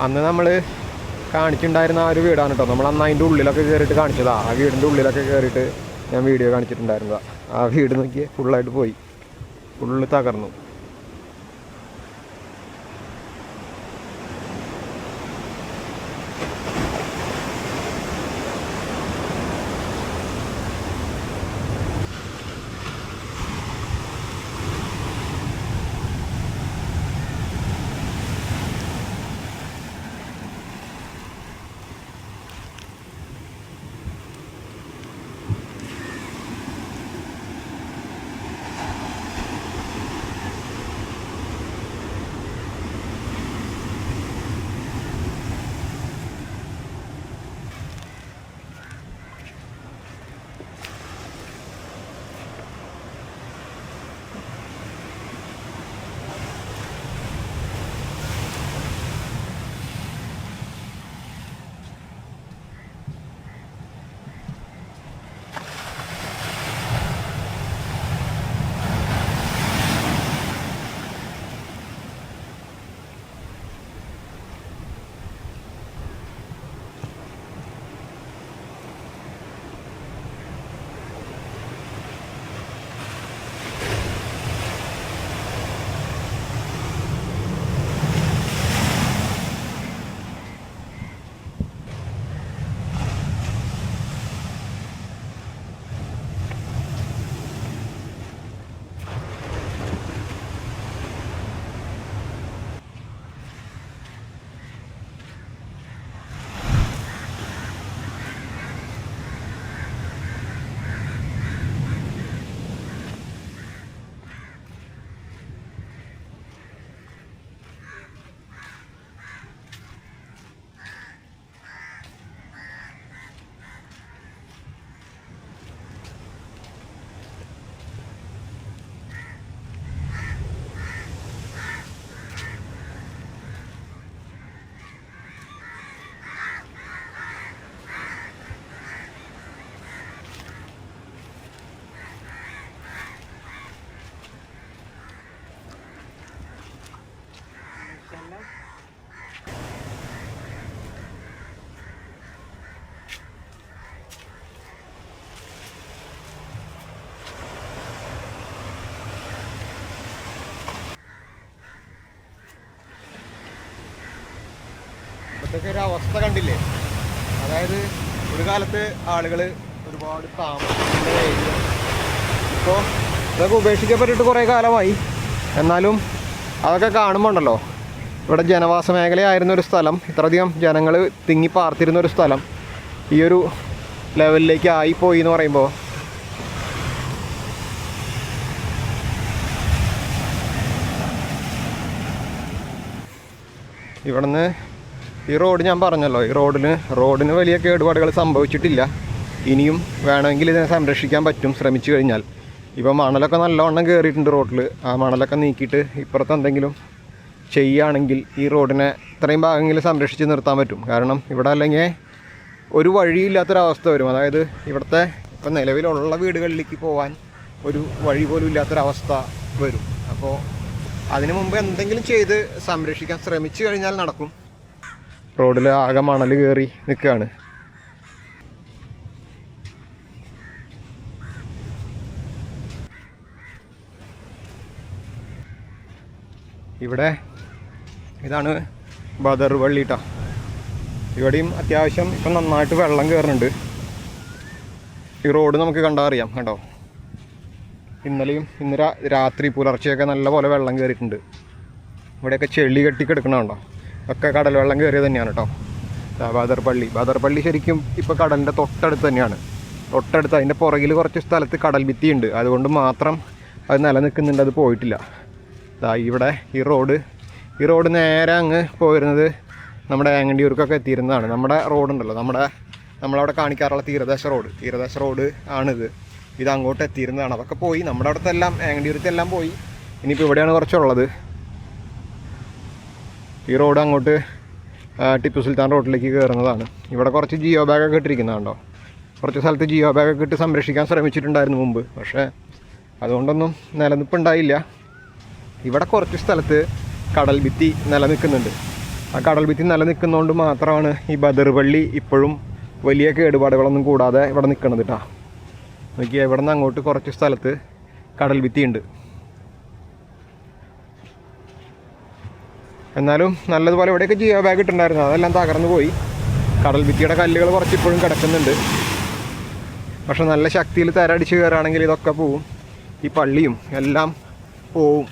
അന്ന് നമ്മൾ കാണിച്ചിട്ടുണ്ടായിരുന്ന ആ ഒരു വീടാണ് കേട്ടോ. നമ്മൾ അന്ന് അതിൻ്റെ ഉള്ളിലൊക്കെ കയറിയിട്ട് കാണിച്ചതാണ്. ആ വീടിൻ്റെ ഉള്ളിലൊക്കെ കയറിയിട്ട് ഞാൻ വീഡിയോ കാണിച്ചിട്ടുണ്ടായിരുന്നതാണ്. ആ വീട് നോക്കി ഫുള്ളായിട്ട് പോയി, ഫുള്ള് തകർന്നു. ഇതൊക്കെ ഒരു അവസ്ഥ കണ്ടില്ലേ? അതായത് ഒരു കാലത്ത് ആളുകൾ ഒരുപാട് താമസിക്കുന്ന ഏരിയ ഇപ്പോൾ ഇതൊക്കെ ഉപേക്ഷിക്കപ്പെട്ടിട്ട് കുറേ കാലമായി. എന്നാലും അതൊക്കെ കാണുമ്പോൾ ഉണ്ടല്ലോ, ഇവിടെ ജനവാസ മേഖലയായിരുന്നൊരു സ്ഥലം, ഇത്രയധികം ജനങ്ങൾ തിങ്ങി പാർത്തിരുന്നൊരു സ്ഥലം ഈ ഒരു ലെവലിലേക്ക് ആയിപ്പോയി എന്ന് പറയുമ്പോൾ ഇവിടുന്ന് ഈ റോഡ് ഞാൻ പറഞ്ഞല്ലോ, ഈ റോഡിന് വലിയ കേടുപാടുകൾ സംഭവിച്ചിട്ടില്ല. ഇനിയും വേണമെങ്കിൽ ഇതിനെ സംരക്ഷിക്കാൻ പറ്റും ശ്രമിച്ചു കഴിഞ്ഞാൽ. ഇപ്പോൾ മണലൊക്കെ നല്ലവണ്ണം കയറിയിട്ടുണ്ട് റോഡിൽ. ആ മണലൊക്കെ നീക്കിയിട്ട് ഇപ്പുറത്ത് എന്തെങ്കിലും ചെയ്യുകയാണെങ്കിൽ ഈ റോഡിനെ ഇത്രയും ഭാഗങ്ങളിൽ സംരക്ഷിച്ച് നിർത്താൻ പറ്റും. കാരണം ഇവിടെ അല്ലെങ്കിൽ ഒരു വഴിയില്ലാത്തൊരവസ്ഥ വരും. അതായത് ഇവിടുത്തെ ഇപ്പം നിലവിലുള്ള വീടുകളിലേക്ക് പോകാൻ ഒരു വഴി പോലും ഇല്ലാത്തൊരവസ്ഥ വരും. അപ്പോൾ അതിനു മുമ്പ് എന്തെങ്കിലും ചെയ്ത് സംരക്ഷിക്കാൻ ശ്രമിച്ചു കഴിഞ്ഞാൽ നടക്കും. റോഡിൽ ആകെ മണൽ കയറി നിൽക്കുകയാണ്. ഇവിടെ ഇതാണ് ബദർ പള്ളി ട്ടോ. ഇവിടെയും അത്യാവശ്യം ഇപ്പം നന്നായിട്ട് വെള്ളം കയറുന്നുണ്ട്. ഈ റോഡ് നമുക്ക് കണ്ടാൽ അറിയാം. കണ്ടോ, ഇന്നലെയും ഇന്ന് രാത്രി പുലർച്ചെയൊക്കെ നല്ല പോലെ വെള്ളം കയറിയിട്ടുണ്ട്. ഇവിടെയൊക്കെ ചെളി കെട്ടി കിടക്കണുണ്ടോ, ഒക്കെ കടൽ വെള്ളം കയറിയത് തന്നെയാണ് കേട്ടോ. ബദർ പള്ളി ശരിക്കും ഇപ്പോൾ കടലിൻ്റെ തൊട്ടടുത്ത് തന്നെയാണ്. തൊട്ടടുത്ത് അതിൻ്റെ പുറകിൽ കുറച്ച് സ്ഥലത്ത് കടൽ ഭിത്തിയുണ്ട്. അതുകൊണ്ട് മാത്രം അത് നിലനിൽക്കുന്നുണ്ട്, അത് പോയിട്ടില്ല. ഇവിടെ ഈ റോഡ് നേരെ അങ്ങ് പോയിരുന്നത് നമ്മുടെ ആങ്ങണ്ടിയൂർക്കൊക്കെ എത്തിയിരുന്നതാണ്. നമ്മുടെ റോഡുണ്ടല്ലോ, നമ്മളവിടെ കാണിക്കാറുള്ള തീരദേശ റോഡ് ആണിത്. ഇത് അങ്ങോട്ട് എത്തിയിരുന്നതാണ്. അതൊക്കെ പോയി, നമ്മുടെ അവിടുത്തെല്ലാം ആങ്ങണ്ടിയൂരത്തെല്ലാം പോയി. ഇനിയിപ്പോൾ ഇവിടെയാണ് കുറച്ചുള്ളത്. ഈ റോഡ് അങ്ങോട്ട് ടിപ്പു സുൽത്താൻ റോഡിലേക്ക് കയറുന്നതാണ്. ഇവിടെ കുറച്ച് ജിയോ ബാഗൊക്കെ ഇട്ടിരിക്കുന്നതുണ്ടോ. കുറച്ച് സ്ഥലത്ത് ജിയോ ബാഗൊക്കെ ഇട്ട് സംരക്ഷിക്കാൻ ശ്രമിച്ചിട്ടുണ്ടായിരുന്നു മുമ്പ്. പക്ഷേ അതുകൊണ്ടൊന്നും നിലനിൽപ്പുണ്ടായില്ല. ഇവിടെ കുറച്ച് സ്ഥലത്ത് കടൽ ഭിത്തി നിലനിൽക്കുന്നുണ്ട്. ആ കടൽ ഭിത്തി നിലനിൽക്കുന്നതുകൊണ്ട് മാത്രമാണ് ഈ ബദർപള്ളി ഇപ്പോഴും വലിയ കേടുപാടുകളൊന്നും കൂടാതെ ഇവിടെ നിൽക്കുന്നത് കേട്ടോ. നോക്കിയാൽ ഇവിടെ നിന്ന് അങ്ങോട്ട് കുറച്ച് സ്ഥലത്ത് കടൽ ഭിത്തിയുണ്ട്. എന്നാലും നല്ലതുപോലെ ഇവിടെയൊക്കെ ജിയോ ബാഗ് ഇട്ടുണ്ടായിരുന്നു, അതെല്ലാം തകർന്നു പോയി. കടൽ ഭിത്തിയുടെ കല്ലുകൾ കുറച്ച് ഇപ്പോഴും കിടക്കുന്നുണ്ട്. പക്ഷെ നല്ല ശക്തിയിൽ തരടിച്ച് കയറുകയാണെങ്കിൽ ഇതൊക്കെ പോവും, ഈ പള്ളിയും എല്ലാം പോവും.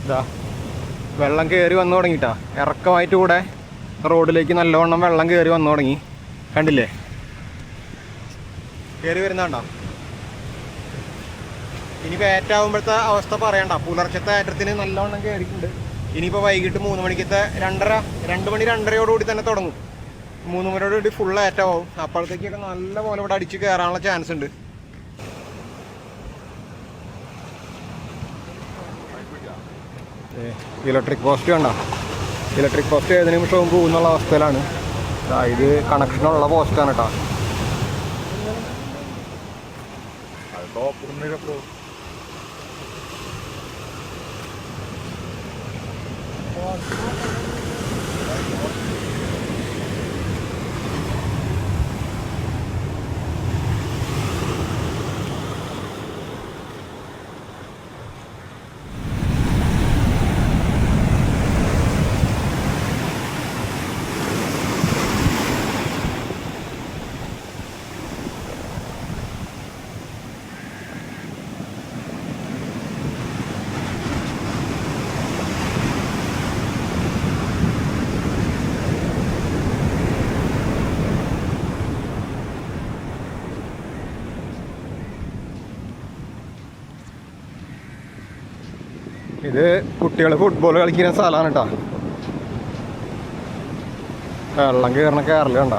ഇതാ വെള്ളം കയറി വന്നു തുടങ്ങിയിട്ടാ, ഇറക്കമായിട്ട് കൂടെ റോഡിലേക്ക് നല്ലവണ്ണം വെള്ളം കയറി വന്നു തുടങ്ങി. കണ്ടില്ലേ, കയറി വരുന്നതാണ്ടോ. ഇനിയിപ്പോൾ ഏറ്റാവുമ്പോഴത്തെ അവസ്ഥ പറയണ്ട. പുലർച്ചത്തെ ഏറ്റത്തിന് നല്ലവണ്ണം കയറിയിട്ടുണ്ട്. ഇനിയിപ്പോൾ വൈകിട്ട് 3 മണിക്കത്തെ 2 മണി 2:30യോടുകൂടി തന്നെ തുടങ്ങും. 3 മണിയോടുകൂടി ഫുൾ ഏറ്റവും. അപ്പോഴത്തേക്കൊക്കെ നല്ല പോലെ ഇവിടെ അടിച്ച് കയറാനുള്ള ചാൻസ് ഉണ്ട്. ഇലക്ട്രിക് പോസ്റ്റ് കണ്ട, ഇലക്ട്രിക് പോസ്റ്റ് ഏത് നിമിഷവും പോകുന്നുള്ള അവസ്ഥയിലാണ്. ഇത് കണക്ഷനുള്ള പോസ്റ്റാണ് കേട്ടോ. ഇത് കുട്ടികൾ ഫുട്ബോൾ കളിക്കുന്ന സ്ഥലമാണ് കേട്ടോ. വെള്ളം കയറണ കയറല് കണ്ട.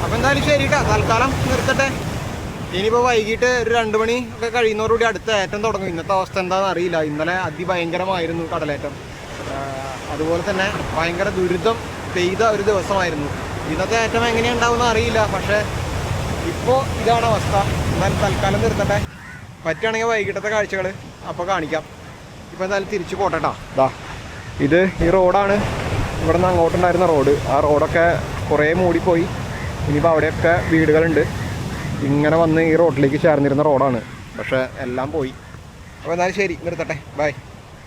അപ്പോൾ എന്തായാലും ശരി കേട്ടോ, തൽക്കാലം നിർത്തട്ടെ. ഇനിയിപ്പോൾ വൈകിട്ട് ഒരു 2 മണി ഒക്കെ കഴിയുന്നതോടുകൂടി അടുത്ത ഏറ്റം തുടങ്ങും. ഇന്നത്തെ അവസ്ഥ എന്താണെന്ന് അറിയില്ല. ഇന്നലെ അതിഭയങ്കരമായിരുന്നു കടലേറ്റം. അതുപോലെ തന്നെ ഭയങ്കര ദുരിതം പെയ്ത ഒരു ദിവസമായിരുന്നു. ഇന്നത്തെ ഏറ്റം എങ്ങനെയുണ്ടാവുമെന്ന് അറിയില്ല. പക്ഷേ ഇപ്പോൾ ഇതാണ് അവസ്ഥ. എന്നാൽ തൽക്കാലം നിർത്തട്ടെ. പറ്റുകയാണെങ്കിൽ വൈകിട്ടത്തെ കാഴ്ചകൾ അപ്പോൾ കാണിക്കാം. ഇപ്പോൾ എന്തായാലും തിരിച്ചു പോട്ടെട്ടാ. ഇത് ഈ റോഡാണ്, ഇവിടെ നിന്ന് അങ്ങോട്ടുണ്ടായിരുന്ന റോഡ്. ആ റോഡൊക്കെ കുറേ മൂടിപ്പോയി. ഇനിയിപ്പോൾ അവിടെയൊക്കെ വീടുകളുണ്ട്. ഇങ്ങനെ വന്ന് ഈ റോഡിലേക്ക് ചേർന്നിരുന്ന റോഡാണ്, പക്ഷേ എല്ലാം പോയി. അപ്പോൾ എന്തായാലും ശരി, നിർത്തട്ടെ, ബൈ.